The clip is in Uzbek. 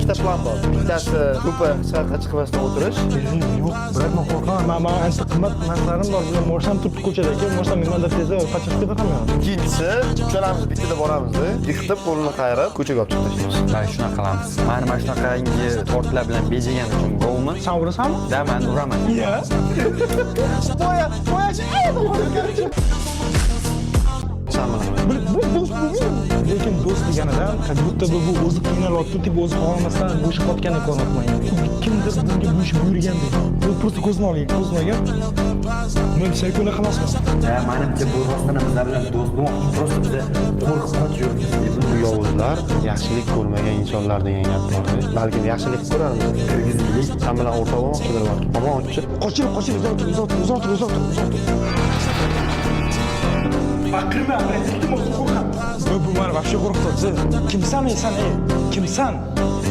ikkita plan bor. Bittasi ko'pa hech qayerga chiqmasdan o'tirish. Yo'q, brat, men qo'rqaman. Men ancha qimmat narsalarim bor. Bular mosham turibdi ko'chada. Mosham nimada tezda qochib ketaman. Ikkinchisi, uchalamiz bittada boramiz-da, yiqitib qo'lini qayirib ko'chaga olib chiqib tashlaymiz. Mana shunaqa qilamiz. Mana shunaqangi tortlar bilan bejigan uchun govmi? Sen urasanmi? Da, men uraman. Iya. Boya. Sen bilaman. Lekin do'st deganidan, как будто bu o'zi qiynalyapti, deb o'zi xohlamasdan bo'shib qotgandek ko'ryapman. Kimdir bunga bo'shib yurgandek. Bu просто ko'zini oling, ko'zini olgan. Men shaykuna emasman. Ya, menimcha bu rostdan bizlar bilan do'st bo'lmoqchi. Просто biza qo'rqib qochib Bu yovuzlar yaxshilik ko'rmagan insonlar degan gap bor. Balkim yaxshilik ko'rarmiz. kirgizlik. Sen bilan o'rtoq bo'lmoqchidir balki. Ammo ochchi. Qochib, uzoq tur. Baqirma, men iltimos qo'rqaman. Bu meni вообще qo'rqitdi. Kimsan sen, ey? Kimsan?